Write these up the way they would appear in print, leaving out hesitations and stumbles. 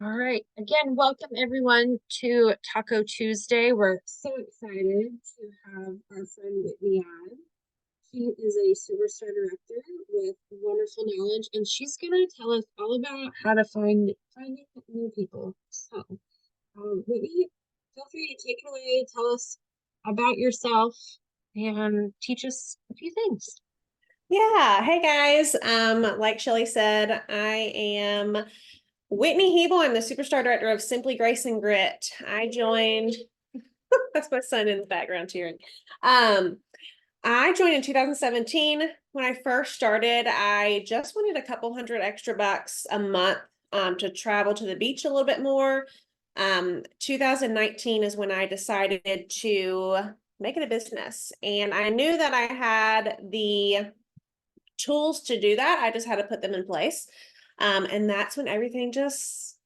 All right. Again, welcome everyone to Taco Tuesday. We're so excited to have our friend Whitney on. She is a superstar director with wonderful knowledge, and she's going to tell us all about how to finding new people. So, Whitney, feel free to take it away. Tell us about yourself and teach us a few things. Yeah. Hey guys. Like Shelly said, I am Whitney Hebel. I'm the superstar director of Simply Grace and Grit. I joined, that's my son in the background cheering. Um, I joined in 2017. When I first started, I just wanted a couple hundred extra bucks a month to travel to the beach a little bit more. 2019 is when I decided to make it a business. And I knew that I had the tools to do that. I just had to put them in place. And that's when everything just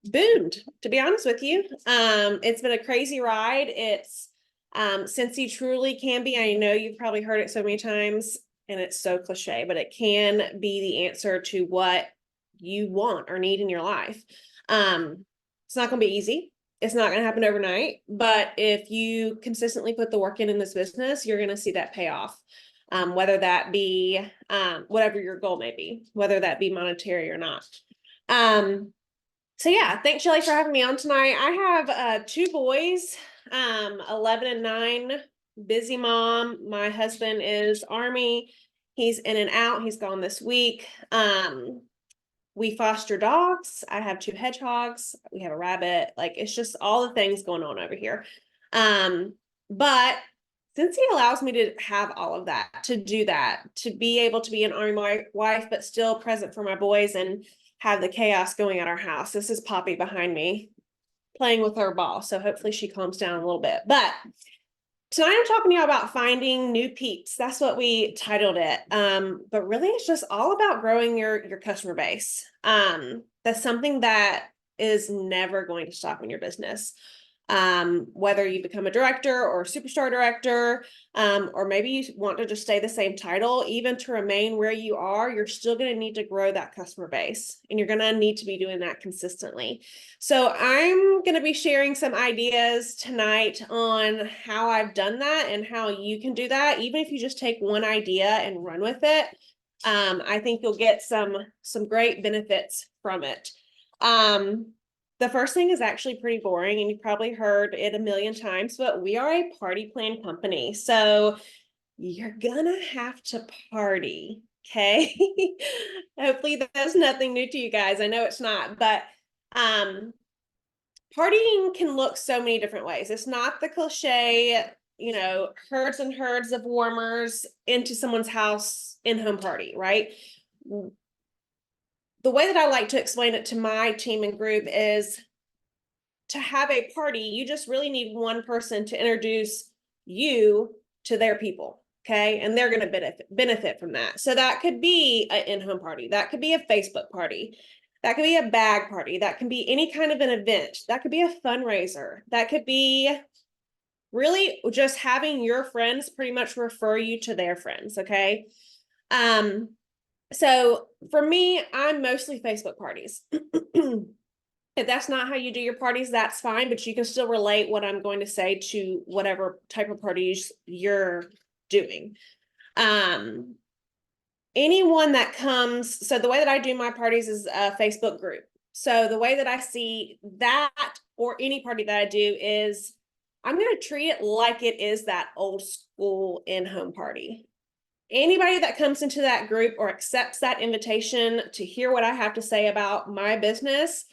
boomed, to be honest with you. It's been a crazy ride. It's Scentsy truly can be. I know you've probably heard it so many times, and it's so cliche, but it can be the answer to what you want or need in your life. It's not going to be easy. It's not going to happen overnight, but if you consistently put the work in this business, you're going to see that pay off. Whether that be whatever your goal may be, whether that be monetary or not. So yeah, thanks Shelly for having me on tonight. I have two boys, 11 and 9, busy mom. My husband is Army. He's in and out. He's gone this week. We foster dogs. I have 2 hedgehogs. We have a rabbit. Like it's just all the things going on over here. But since he allows me to have all of that, to do that, to be able to be an Army wife, but still present for my boys and have the chaos going at our house. This is Poppy behind me playing with her ball. So hopefully she calms down a little bit. But tonight I'm talking to you about finding new peeps. That's what we titled it. But really it's just all about growing your customer base. That's something that is never going to stop in your business. Whether you become a director or a superstar director, or maybe you want to just stay the same title, even to remain where you are, you're still going to need to grow that customer base, and you're going to need to be doing that consistently. So I'm going to be sharing some ideas tonight on how I've done that and how you can do that. Even if you just take one idea and run with it, I think you'll get some great benefits from it. The first thing is actually pretty boring, and you've probably heard it a million times, but we are a party plan company. So you're gonna have to party, okay? Hopefully that's nothing new to you guys. I know it's not, but partying can look so many different ways. It's not the cliche, herds and herds of warmers into someone's house in-home party, right? The way that I like to explain it to my team and group is to have a party, you just really need one person to introduce you to their people. Okay. And they're going to benefit from that. So that could be an in-home party. That could be a Facebook party. That could be a bag party. That can be any kind of an event. That could be a fundraiser. That could be really just having your friends pretty much refer you to their friends. Okay. So for me, I'm mostly Facebook parties. If that's not how you do your parties, that's fine, but you can still relate what I'm going to say to whatever type of parties you're doing. Anyone that comes, so the way that I do my parties is a Facebook group. So the way that I see that, or any party that I do, is I'm going to treat it like it is that old school in-home party. Anybody that comes into that group or accepts that invitation to hear what I have to say about my business,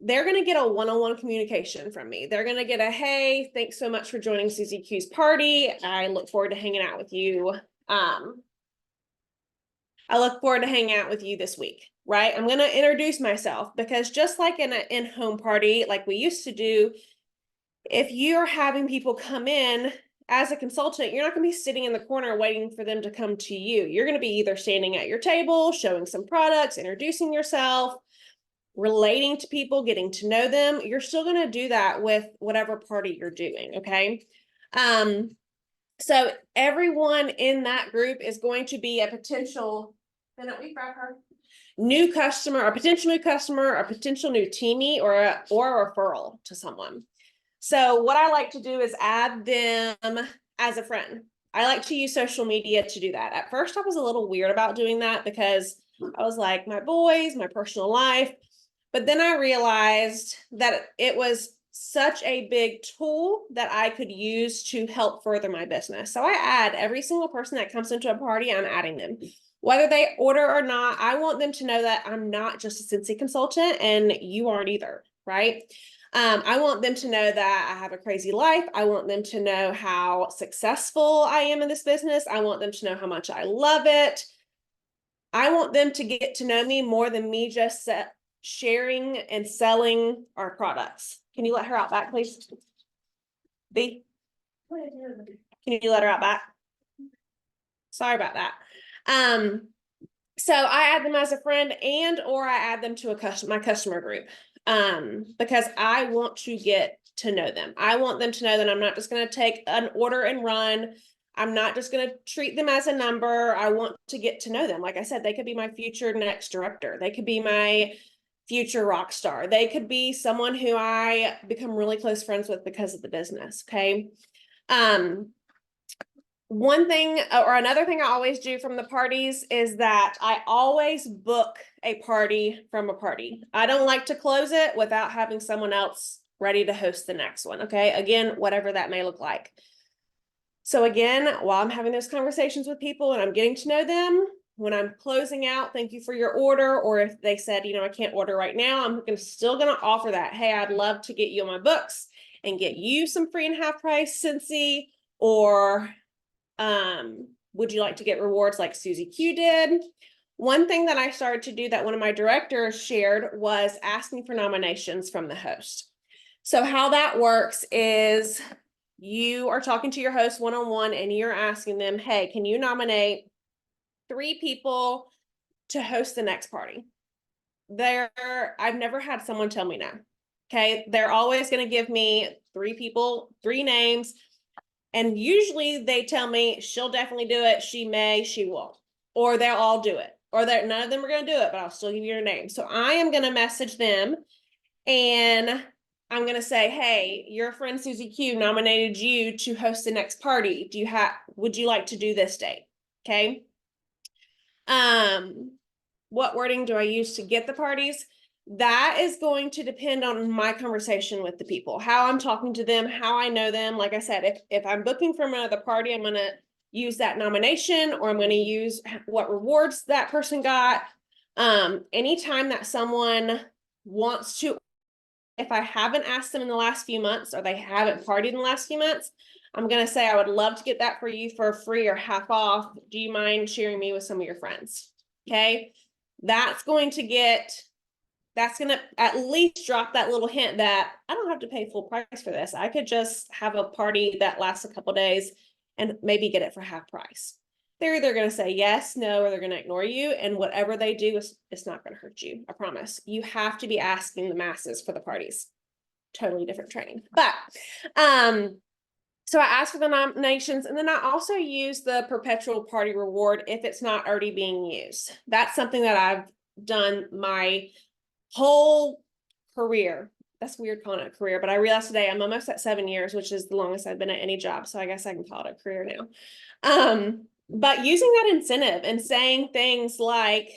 they're going to get a one-on-one communication from me. They're going to get a, hey, thanks so much for joining CZQ's party. I look forward to hanging out with you. I look forward to hanging out with you this week, right? I'm going to introduce myself, because just like in an in-home party, like we used to do, if you're having people come in as a consultant, you're not going to be sitting in the corner waiting for them to come to you. You're going to be either standing at your table, showing some products, introducing yourself, relating to people, getting to know them. You're still going to do that with whatever party you're doing. Okay. So everyone in that group is going to be a potential, new customer, a potential new customer, a potential new teamie, or a referral to someone. So what I like to do is add them as a friend. I like to use social media to do that. At first, I was a little weird about doing that because I was like, my boys, my personal life. But then I realized that it was such a big tool that I could use to help further my business. So I add every single person that comes into a party, I'm adding them. Whether they order or not, I want them to know that I'm not just a Scentsy consultant and you aren't either, right? I want them to know that I have a crazy life. I want them to know how successful I am in this business. I want them to know how much I love it. I want them to get to know me more than me just sharing and selling our products. Can you let her out back, please? B? Can you let her out back? Sorry about that. So I add them as a friend and or I add them to my customer group because I want to get to know them. I want them to know that I'm not just going to take an order and run. I'm not just going to treat them as a number. I want to get to know them. Like I said, they could be my future next director. They could be my future rock star. They could be someone who I become really close friends with because of the business. Okay. One thing or another thing I always do from the parties is that I always book a party from a party. I don't like to close it without having someone else ready to host the next one. Okay. Again, whatever that may look like. So again, while I'm having those conversations with people and I'm getting to know them, when I'm closing out, thank you for your order. Or if they said, I can't order right now, I'm still going to offer that. Hey, I'd love to get you on my books and get you some free and half price Scentsy, or would you like to get rewards like Susie Q did? One thing that I started to do that one of my directors shared was asking for nominations from the host. So how that works is you are talking to your host one-on-one and you're asking them, hey, can you nominate 3 people to host the next party? I've never had someone tell me no. Okay. They're always going to give me 3 people, 3 names. And usually they tell me she'll definitely do it. She may, she won't, or they'll all do it, or none of them are going to do it, but I'll still give you your name. So I am going to message them and I'm going to say, hey, your friend Susie Q nominated you to host the next party. Would you like to do this date? Okay. What wording do I use to get the parties? That is going to depend on my conversation with the people, how I'm talking to them, how I know them. Like I said, if I'm booking from another party, I'm going to use that nomination, or I'm going to use what rewards that person got. Anytime that someone wants to, if I haven't asked them in the last few months or they haven't partied in the last few months, I'm going to say, I would love to get that for you for free or half off. Do you mind sharing me with some of your friends? Okay. That's going to at least drop that little hint that I don't have to pay full price for this. I could just have a party that lasts a couple days and maybe get it for half price. They're either going to say yes, no, or they're going to ignore you. And whatever they do, it's not going to hurt you. I promise. You have to be asking the masses for the parties. Totally different training. But, so I asked for the nominations, and then I also use the perpetual party reward if it's not already being used. That's something that I've done my whole career. That's weird calling it a career, but I realized today I'm almost at 7 years, which is the longest I've been at any job. So I guess I can call it a career now. But using that incentive and saying things like,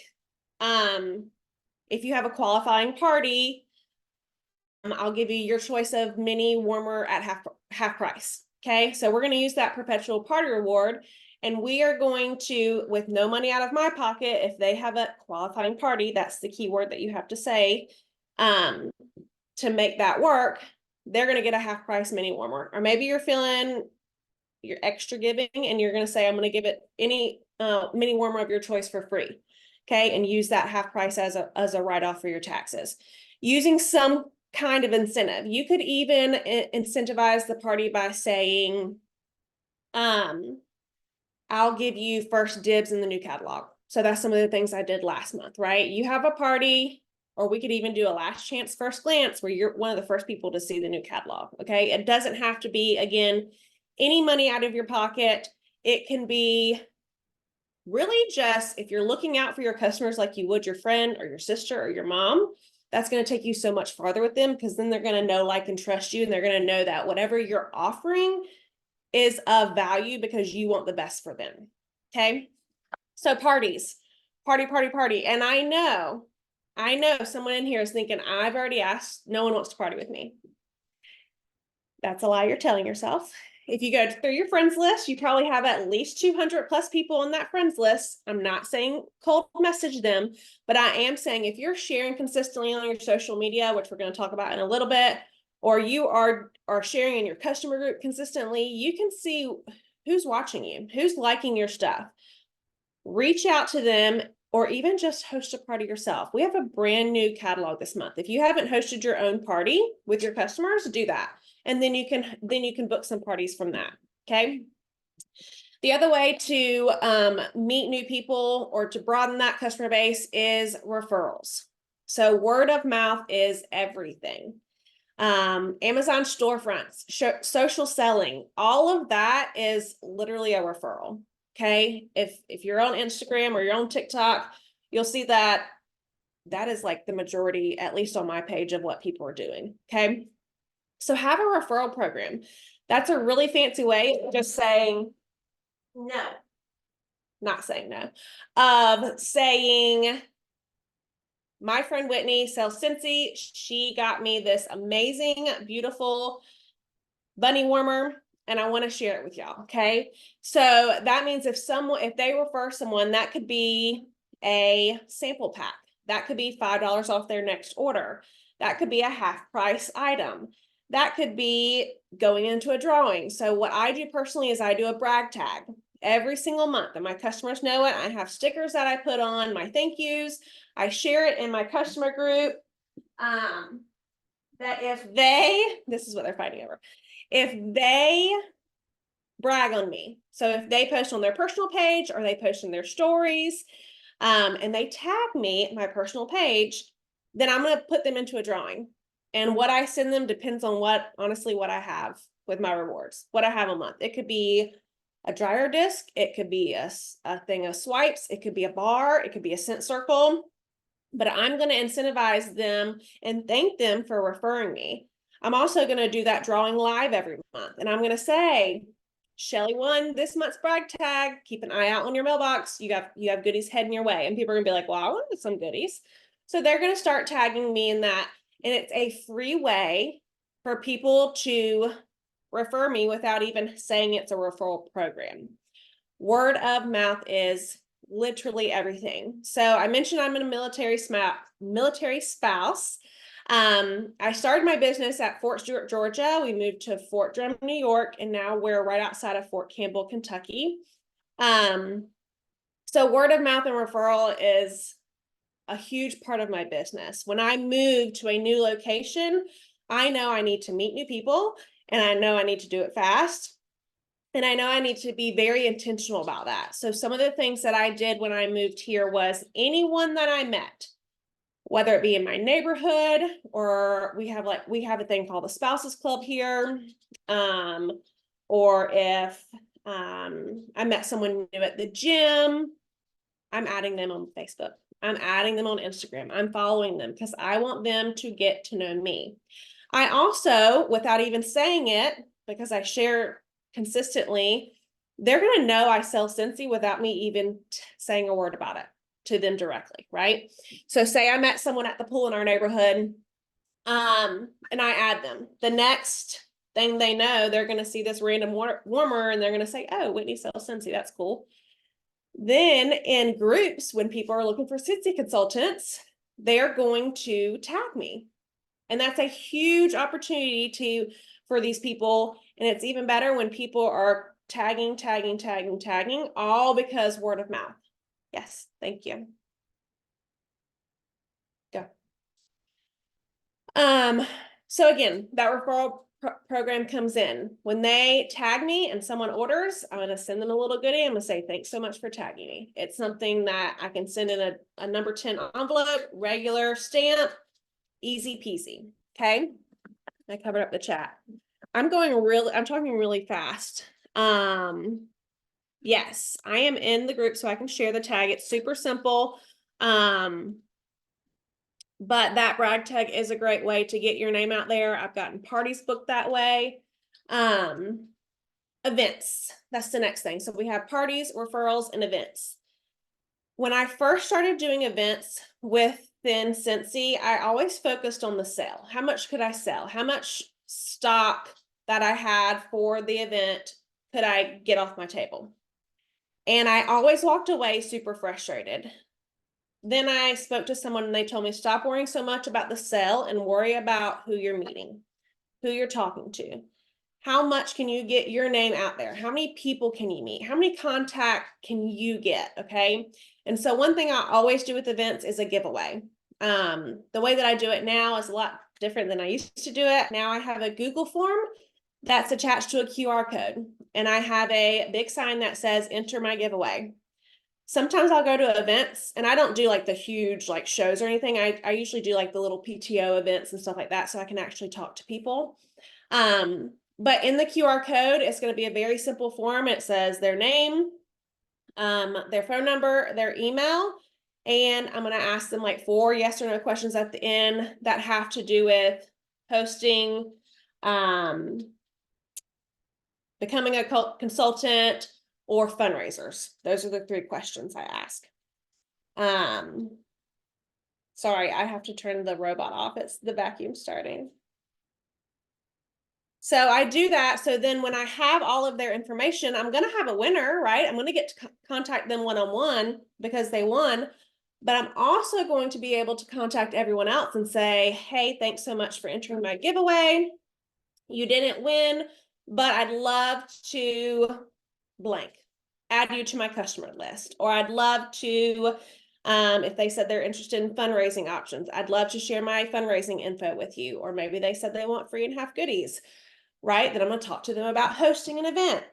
if you have a qualifying party, I'll give you your choice of mini warmer at half price. Okay, so we're going to use that perpetual party reward, and we are going to, with no money out of my pocket, if they have a qualifying party, that's the key word that you have to say, to make that work, they're going to get a half price mini warmer. Or maybe you're feeling you're extra giving and you're going to say, I'm going to give it any mini warmer of your choice for free. Okay, and use that half price as a write-off for your taxes. Using some kind of incentive. You could even incentivize the party by saying, I'll give you first dibs in the new catalog. So that's some of the things I did last month, right? You have a party, or we could even do a last chance first glance where you're one of the first people to see the new catalog. Okay. It doesn't have to be, again, any money out of your pocket. It can be really just, if you're looking out for your customers like you would your friend or your sister or your mom, that's going to take you so much farther with them, because then they're going to know, like, and trust you, and they're going to know that whatever you're offering is of value because you want the best for them. Okay. So parties, party. And I know someone in here is thinking, I've already asked, no one wants to party with me. That's a lie you're telling yourself. If you go through your friends list, you probably have at least 200 plus people on that friends list. I'm not saying cold message them, but I am saying if you're sharing consistently on your social media, which we're going to talk about in a little bit, or you are sharing in your customer group consistently, you can see who's watching you, who's liking your stuff. Reach out to them, or even just host a party yourself. We have a brand new catalog this month. If you haven't hosted your own party with your customers, do that. And then you can book some parties from that. Okay. The other way to meet new people or to broaden that customer base is referrals. So word of mouth is everything. Amazon storefronts, social selling, all of that is literally a referral. Okay. If you're on Instagram or you're on TikTok, you'll see that is like the majority, at least on my page, of what people are doing. Okay. So have a referral program. That's a really fancy way of just saying no, not saying no, of saying, my friend Whitney sells Scentsy. She got me this amazing, beautiful bunny warmer, and I want to share it with y'all. Okay. So that means if they refer someone, that could be a sample pack. That could be $5 off their next order. That could be a half price item. That could be going into a drawing. So what I do personally is I do a brag tag every single month, and my customers know it. I have stickers that I put on my thank yous. I share it in my customer group. That this is what they're fighting over. If they brag on me, so if they post on their personal page or they post in their stories, and they tag me, my personal page, then I'm going to put them into a drawing. And what I send them depends on what I have with my rewards, what I have a month. It could be a dryer disc. It could be a thing of swipes. It could be a bar. It could be a scent circle. But I'm going to incentivize them and thank them for referring me. I'm also going to do that drawing live every month. And I'm going to say, Shelly won this month's brag tag. Keep an eye out on your mailbox. You have goodies heading your way. And people are going to be like, well, I wanted some goodies. So they're going to start tagging me in that. And it's a free way for people to refer me without even saying it's a referral program. Word of mouth is literally everything. So I mentioned I'm a military spouse. I started my business at Fort Stewart, Georgia. We moved to Fort Drum, New York, and now we're right outside of Fort Campbell, Kentucky. So word of mouth and referral is a huge part of my business. When I move to a new location, I know I need to meet new people, and I know I need to do it fast. And I know I need to be very intentional about that. So some of the things that I did when I moved here was anyone that I met, whether it be in my neighborhood, or we have a thing called the Spouses Club here. Or if I met someone new at the gym, I'm adding them on Facebook. I'm adding them on Instagram. I'm following them because I want them to get to know me. I also, without even saying it, because I share consistently, they're going to know I sell Scentsy without me even saying a word about it to them directly, right? So say I met someone at the pool in our neighborhood, and I add them. The next thing they know, they're going to see this random warmer, and they're going to say, oh, Whitney sells Scentsy. That's cool. Then in groups, when people are looking for Scentsy consultants, they're going to tag me. And that's a huge opportunity for these people. And it's even better when people are tagging, all because word of mouth. Yes, thank you. Go. So again, that referral program comes in. When they tag me and someone orders, I'm going to send them a little goodie. I'm going to say, thanks so much for tagging me. It's something that I can send in a number 10 envelope, regular stamp, easy peasy. Okay. I covered up the chat. I'm talking really fast. Yes, I am in the group so I can share the tag. It's super simple. But that brag tag is a great way to get your name out there. I've gotten parties booked that way. Events, that's the next thing. So we have parties, referrals, and events. When I first started doing events within Scentsy, I always focused on the sale. How much could I sell? How much stock that I had for the event could I get off my table? And I always walked away super frustrated. Then I spoke to someone and they told me, stop worrying so much about the sale and worry about who you're meeting, who you're talking to. How much can you get your name out there? How many people can you meet? How many contacts can you get? Okay. And so one thing I always do with events is a giveaway. The way that I do it now is a lot different than I used to do it. Now I have a Google form that's attached to a QR code, and I have a big sign that says enter my giveaway. Sometimes I'll go to events, and I don't do like the huge like shows or anything. I usually do like the little PTO events and stuff like that, so I can actually talk to people. But in the QR code, it's going to be a very simple form. It says their name, their phone number, their email, and I'm going to ask them like 4 yes or no questions at the end that have to do with hosting, becoming a consultant, or fundraisers. Those are the 3 questions I ask. Sorry, I have to turn the robot off. It's the vacuum starting. So I do that. So then when I have all of their information, I'm going to have a winner, right? I'm going to get to contact them one-on-one because they won. But I'm also going to be able to contact everyone else and say, hey, thanks so much for entering my giveaway. You didn't win, but I'd love to blank, add you to my customer list. Or I'd love to, if they said they're interested in fundraising options, I'd love to share my fundraising info with you. Or maybe they said they want free and half goodies, right? Then I'm going to talk to them about hosting an event.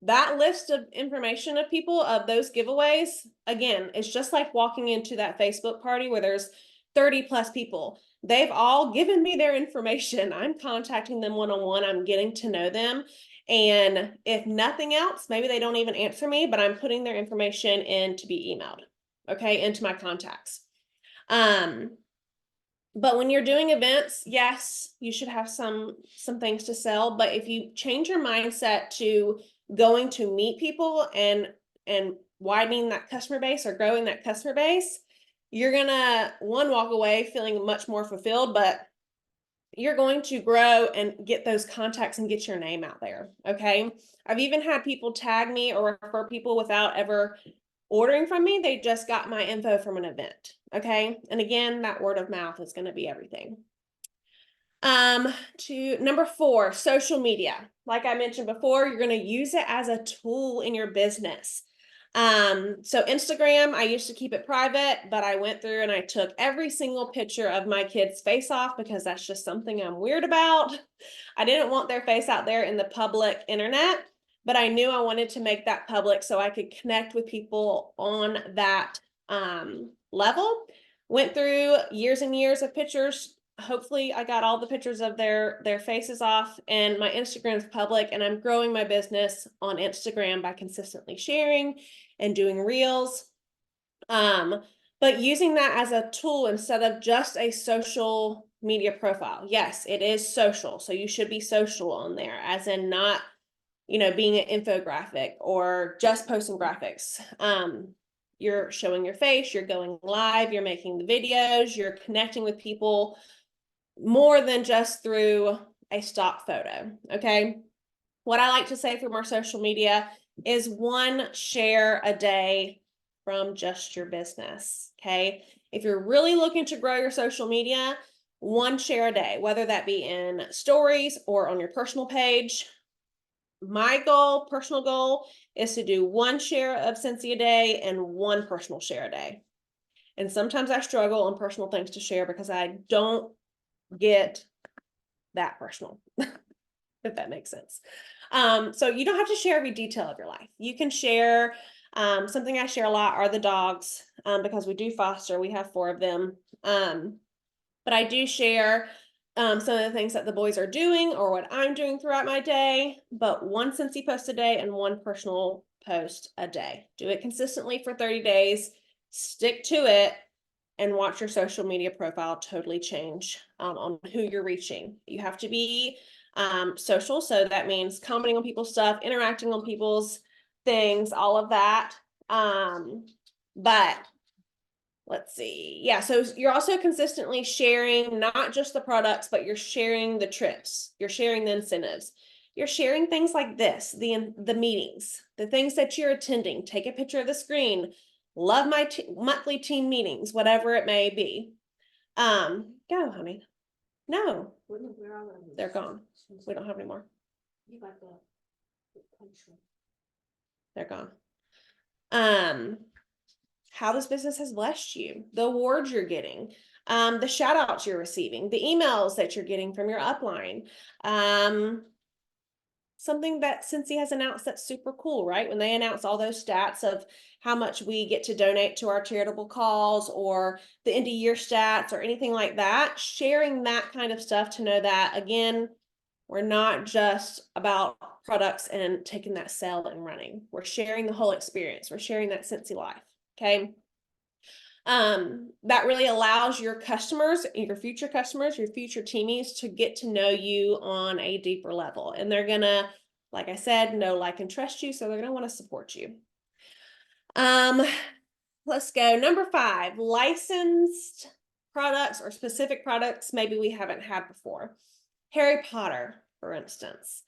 That list of information of people of those giveaways, again, it's just like walking into that Facebook party where there's 30 plus people. They've all given me their information. I'm contacting them one-on-one. I'm getting to know them. And if nothing else, maybe they don't even answer me, but I'm putting their information in to be emailed, okay, into my contacts. But when you're doing events, yes, you should have some things to sell. But if you change your mindset to going to meet people and widening that customer base or growing that customer base, you're gonna walk away feeling much more fulfilled, but you're going to grow and get those contacts and get your name out there. Okay. I've even had people tag me or refer people without ever ordering from me. They just got my info from an event. Okay. And again, that word of mouth is going to be everything. To number 4, social media. Like I mentioned before, you're going to use it as a tool in your business. So Instagram, I used to keep it private, but I went through and I took every single picture of my kid's face off because that's just something I'm weird about. I didn't want their face out there in the public internet, but I knew I wanted to make that public so I could connect with people on that level. Went through years and years of pictures. Hopefully I got all the pictures of their faces off, and my Instagram is public, and I'm growing my business on Instagram by consistently sharing and doing reels. But using that as a tool instead of just a social media profile. Yes, it is social. So you should be social on there, as in not, being an infographic or just posting graphics. You're showing your face, you're going live, you're making the videos, you're connecting with people more than just through a stock photo. Okay. What I like to say from our social media is 1 share a day from just your business. Okay. If you're really looking to grow your social media, 1 share a day, whether that be in stories or on your personal page. My personal goal, is to do 1 share of Scentsy a day and 1 personal share a day. And sometimes I struggle on personal things to share because I don't get that personal, if that makes sense. So you don't have to share every detail of your life. You can share, something I share a lot are the dogs, because we do foster, we have 4 of them. But I do share some of the things that the boys are doing or what I'm doing throughout my day, but one Scentsy post a day and one personal post a day. Do it consistently for 30 days, stick to it, and watch your social media profile totally change on who you're reaching. You have to be social, so that means commenting on people's stuff, interacting on people's things, all of that. But let's see. Yeah, so you're also consistently sharing not just the products, but you're sharing the trips, you're sharing the incentives. You're sharing things like this, the meetings, the things that you're attending. Take a picture of the screen. Love my monthly team meetings, whatever it may be. Go, honey. No, they're gone. We don't have any more. They're gone. How this business has blessed you, the awards you're getting, the shout outs you're receiving, the emails that you're getting from your upline. Something that Scentsy has announced that's super cool, right? When they announce all those stats of how much we get to donate to our charitable cause or the end of year stats or anything like that, sharing that kind of stuff to know that, again, we're not just about products and taking that sale and running. We're sharing the whole experience. We're sharing that Scentsy life. Okay. That really allows your customers, your future customers, your future teamies to get to know you on a deeper level. And they're gonna, like I said, know, like, and trust you. So they're gonna want to support you. Let's go. Number 5, licensed products or specific products maybe we haven't had before. Harry Potter, for instance.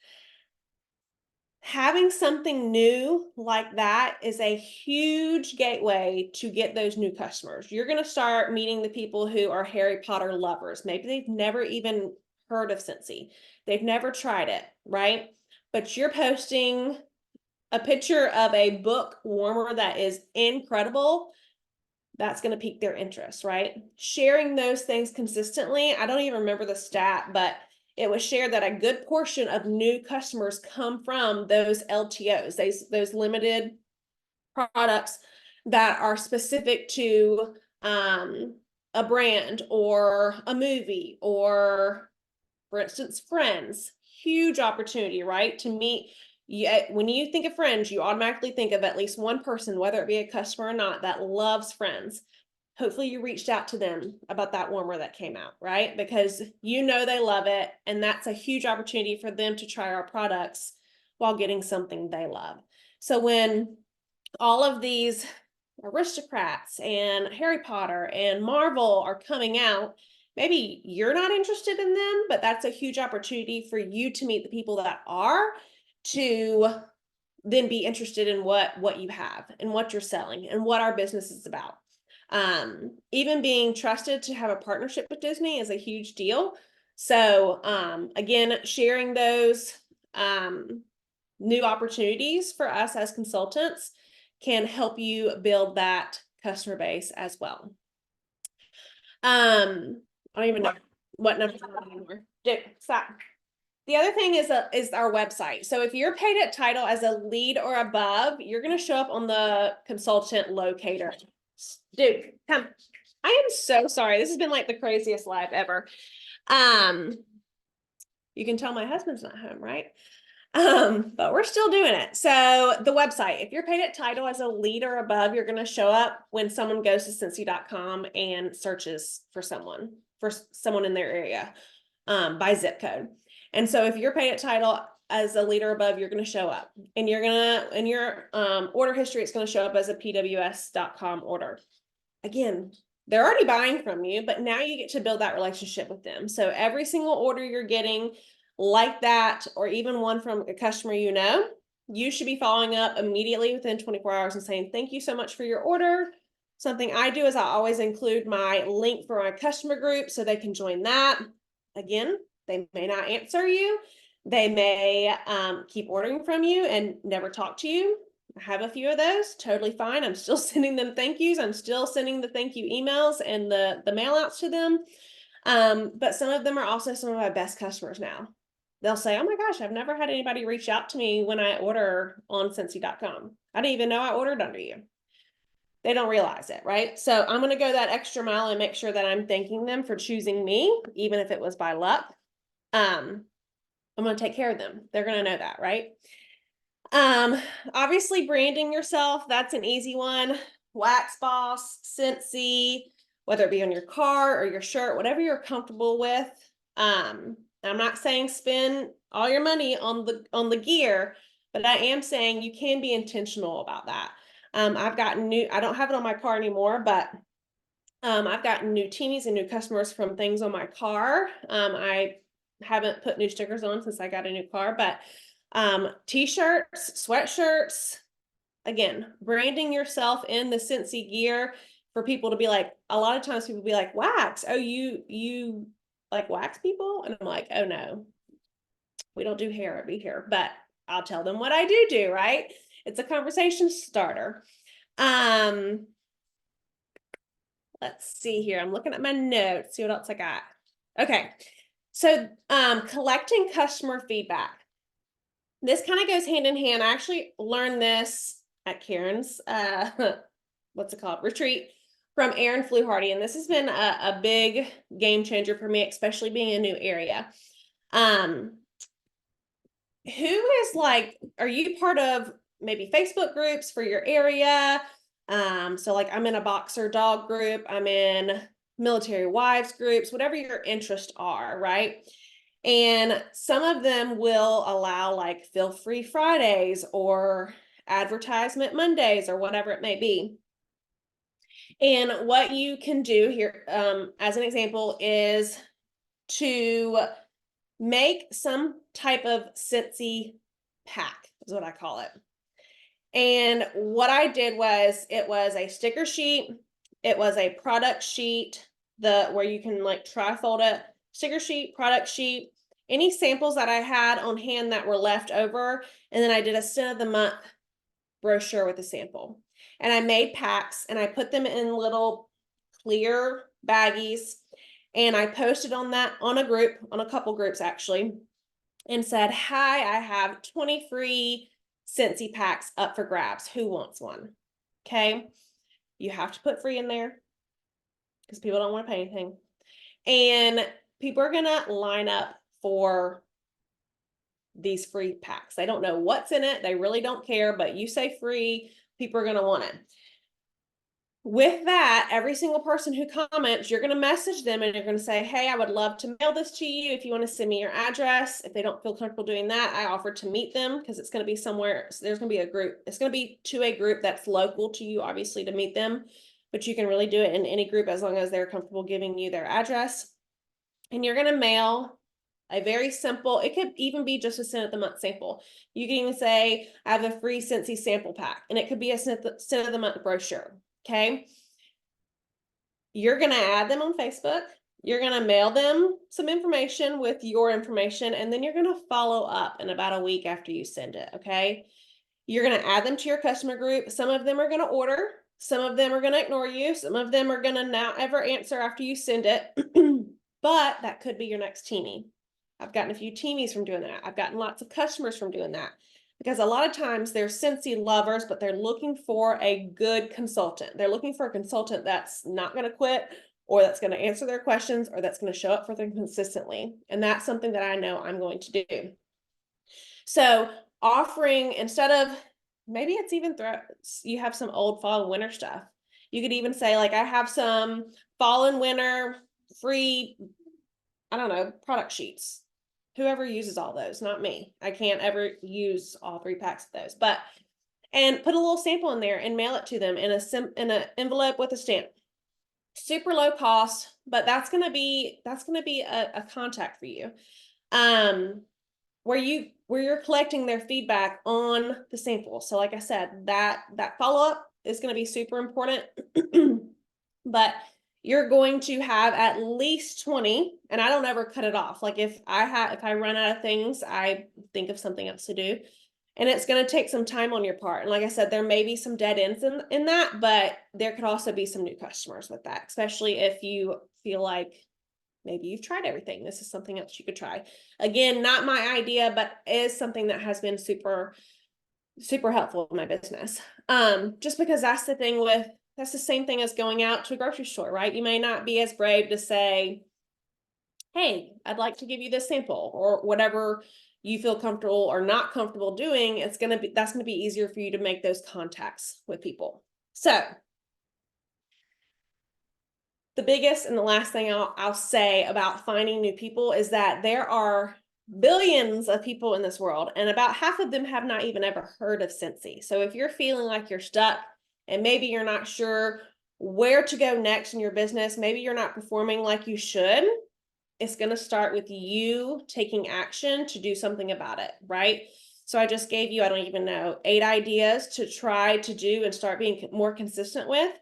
Having something new like that is a huge gateway to get those new customers. You're going to start meeting the people who are Harry Potter lovers. Maybe they've never even heard of Scentsy. They've never tried it, right? But you're posting a picture of a book warmer that is incredible. That's going to pique their interest, right? Sharing those things consistently. I don't even remember the stat, but it was shared that a good portion of new customers come from those LTOs, those limited products that are specific to a brand or a movie or, for instance, Friends. Huge opportunity, right? To meet. When you think of Friends, you automatically think of at least one person, whether it be a customer or not, that loves Friends. Hopefully you reached out to them about that warmer that came out, right? Because you know they love it, and that's a huge opportunity for them to try our products while getting something they love. So when all of these aristocrats and Harry Potter and Marvel are coming out, maybe you're not interested in them, but that's a huge opportunity for you to meet the people that are, to then be interested in what you have and what you're selling and what our business is about. Even being trusted to have a partnership with Disney is a huge deal. So again, sharing those new opportunities for us as consultants can help you build that customer base as well. I don't even know what number anymore. Stop. The other thing is our website. So if you're paid at title as a lead or above, you're going to show up on the consultant locator. Dude, come. I am so sorry. This has been like the craziest live ever. You can tell my husband's not home, right? But we're still doing it. So the website, if you're paid at title as a lead or above, you're going to show up when someone goes to Scentsy.com and searches for someone in their area by zip code. And so if you're paid at title as a lead or above, you're going to show up, and you're going to, in your order history, it's going to show up as a PWS.com order. Again, they're already buying from you, but now you get to build that relationship with them. So every single order you're getting like that, or even one from a customer you know, you should be following up immediately within 24 hours and saying, thank you so much for your order. Something I do is I always include my link for my customer group so they can join that. Again, they may not answer you. They may keep ordering from you and never talk to you. I have a few of those, totally fine. I'm still sending them thank yous. I'm still sending the thank you emails and the mail outs to them. But some of them are also some of my best customers now. They'll say, oh my gosh, I've never had anybody reach out to me when I order on Scentsy.com. I didn't even know I ordered under you. They don't realize it, right? So I'm going to go that extra mile and make sure that I'm thanking them for choosing me, even if it was by luck. I'm going to take care of them. They're going to know that, right? Obviously branding yourself, that's an easy one. Wax Boss, Scentsy, whether it be on your car or your shirt, whatever you're comfortable with. I'm not saying spend all your money on the gear, but I am saying you can be intentional about that. I've gotten new, I don't have it on my car anymore, but I've gotten new teamies and new customers from things on my car. I haven't put new stickers on since I got a new car, but t-shirts, sweatshirts, again, branding yourself in the Scentsy gear for people to be like, a lot of times people be like, wax, oh, you like wax people? And I'm like, oh no, we don't do hair at Be Here, but I'll tell them what I do, right? It's a conversation starter. Let's see here. I'm looking at my notes, see what else I got. Okay. So, collecting customer feedback. This kind of goes hand in hand. I actually learned this at Karen's, what's it called? Retreat from Erin Fluharty. And this has been a big game changer for me, especially being in a new area. Who is like, are you part of maybe Facebook groups for your area? So like I'm in a boxer dog group, I'm in military wives groups, whatever your interests are, right? And some of them will allow like feel free Fridays or advertisement Mondays or whatever it may be. And what you can do here, as an example, is to make some type of Scentsy pack, is what I call it. And what I did was, it was a sticker sheet, it was a product sheet, where you can like tri-fold it, sticker sheet, product sheet, any samples that I had on hand that were left over, and then I did a scent of the month brochure with a sample. And I made packs and I put them in little clear baggies, and I posted on a group, on a couple groups actually, and said, hi, I have 20 free Scentsy packs up for grabs. Who wants one? Okay. You have to put free in there because people don't want to pay anything. And people are going to line up for these free packs. They don't know what's in it. They really don't care, but you say free, people are going to want it. With that, every single person who comments, you're going to message them and you're going to say, hey, I would love to mail this to you. If you want to send me your address, if they don't feel comfortable doing that, I offer to meet them because it's going to be somewhere. So there's going to be a group. It's going to be to a group that's local to you, obviously, to meet them, but you can really do it in any group as long as they're comfortable giving you their address. And you're going to mail a very simple, it could even be just a scent of the month sample. You can even say, I have a free Scentsy sample pack, and it could be a scent of the month brochure. Okay. You're going to add them on Facebook. You're going to mail them some information with your information, and then you're going to follow up in about a week after you send it. Okay. You're going to add them to your customer group. Some of them are going to order. Some of them are going to ignore you. Some of them are going to not ever answer after you send it. But that could be your next teamie. I've gotten a few teamies from doing that. I've gotten lots of customers from doing that. Because a lot of times they're Scentsy lovers, but they're looking for a good consultant. They're looking for a consultant that's not going to quit, or that's going to answer their questions, or that's going to show up for them consistently. And that's something that I know I'm going to do. So offering, instead of, maybe it's even you have some old fall and winter stuff. You could even say like, I have some fall and winter free, I don't know, product sheets. Whoever uses all those, not me. I can't ever use all 3 packs of those, but, and put a little sample in there and mail it to them in an envelope with a stamp. Super low cost, but that's going to be a contact for you. Where you're collecting their feedback on the sample. So like I said, that follow-up is going to be super important. But you're going to have at least 20, and I don't ever cut it off. Like if I run out of things, I think of something else to do, and it's going to take some time on your part. And like I said, there may be some dead ends in that, but there could also be some new customers with that, especially if you feel like maybe you've tried everything. This is something else you could try. Again, not my idea, but is something that has been super, super helpful in my business. Just because that's the thing with That's the same thing as going out to a grocery store, right? You may not be as brave to say, hey, I'd like to give you this sample, or whatever you feel comfortable or not comfortable doing. That's gonna be easier for you to make those contacts with people. So the biggest and the last thing I'll say about finding new people is that there are billions of people in this world, and about half of them have not even ever heard of Scentsy. So if you're feeling like you're stuck and maybe you're not sure where to go next in your business, maybe you're not performing like you should, it's going to start with you taking action to do something about it, right? So I just gave you, I don't even know, 8 ideas to try to do and start being more consistent with.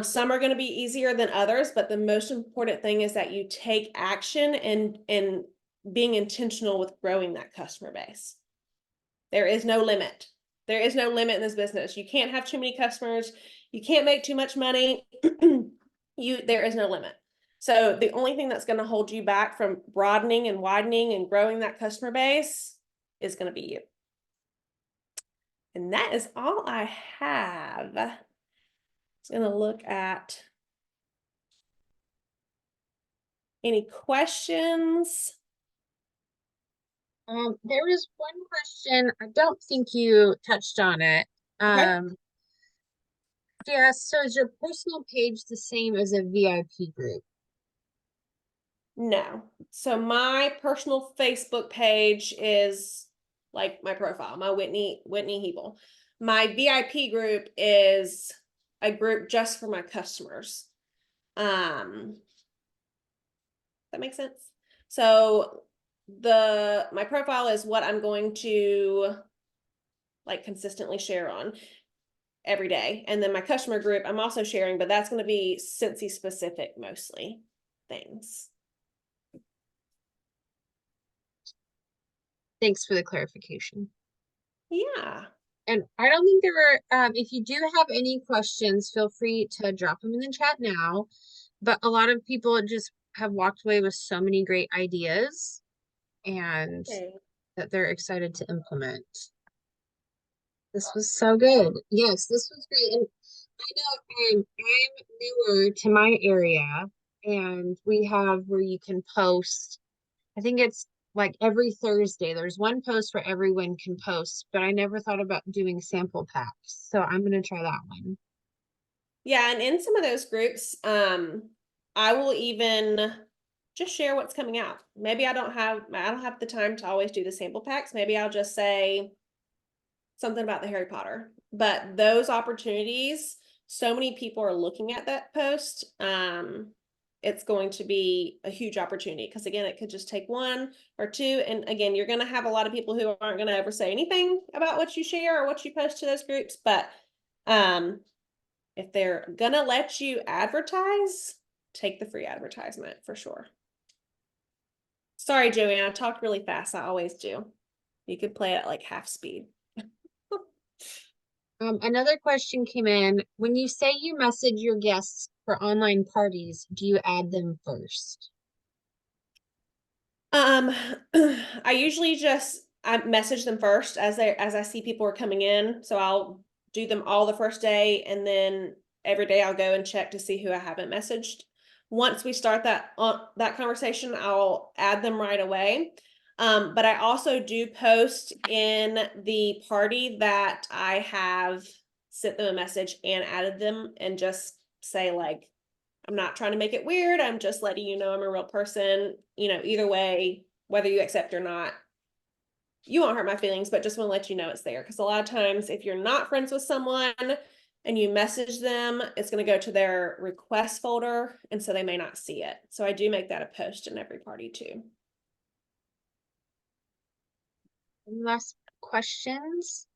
Some are going to be easier than others, but the most important thing is that you take action and being intentional with growing that customer base. There is no limit. There is no limit in this business. You can't have too many customers. You can't make too much money. There is no limit. So the only thing that's going to hold you back from broadening and widening and growing that customer base is going to be you. And that is all I have. I'm going to look at any questions. There is one question. I don't think you touched on it. Okay. Yeah, so is your personal page the same as a VIP group? No. So my personal Facebook page is like my profile, my Whitney Hebel. My VIP group is a group just for my customers. That makes sense. So my profile is what I'm going to like consistently share on every day. And then my customer group, I'm also sharing, but that's going to be Scentsy specific mostly things. Thanks for the clarification. Yeah. And I don't think there were, if you do have any questions, feel free to drop them in the chat now. But a lot of people just have walked away with so many great ideas and Okay. that they're excited to implement. This was so good. Yes, this was great. And I know I'm newer to my area, and we have where you can post. I think it's like every Thursday. There's one post where everyone can post, but I never thought about doing sample packs. So I'm gonna try that one. Yeah, and in some of those groups, I will even just share what's coming out. Maybe I don't have the time to always do the sample packs. Maybe I'll just say something about the Harry Potter. But those opportunities, so many people are looking at that post. It's going to be a huge opportunity because again, it could just take 1 or 2. And again, you're going to have a lot of people who aren't going to ever say anything about what you share or what you post to those groups. But if they're going to let you advertise, take the free advertisement for sure. Sorry, Joanne, I talked really fast. I always do. You could play it at like half speed. Another question came in. When you say you message your guests for online parties, do you add them first? I usually I message them first as I see people are coming in. So I'll do them all the first day, and then every day I'll go and check to see who I haven't messaged. Once we start that conversation, I'll add them right away. But I also do post in the party that I have sent them a message and added them, and just say like, I'm not trying to make it weird. I'm just letting you know I'm a real person. Either way, whether you accept or not, you won't hurt my feelings, but just want to let you know it's there. Because a lot of times, if you're not friends with someone and you message them, it's going to go to their request folder, and so they may not see it. So I do make that a post in every party too. Any last questions?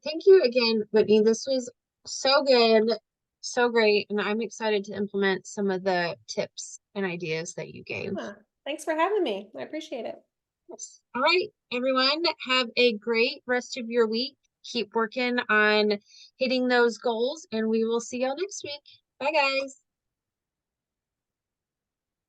Thank you again, Whitney. This was so good, so great, and I'm excited to implement some of the tips and ideas that you gave. Yeah. Thanks for having me. I appreciate it. Yes. All right, everyone, have a great rest of your week. Keep working on hitting those goals, and we will see y'all next week. Bye, guys.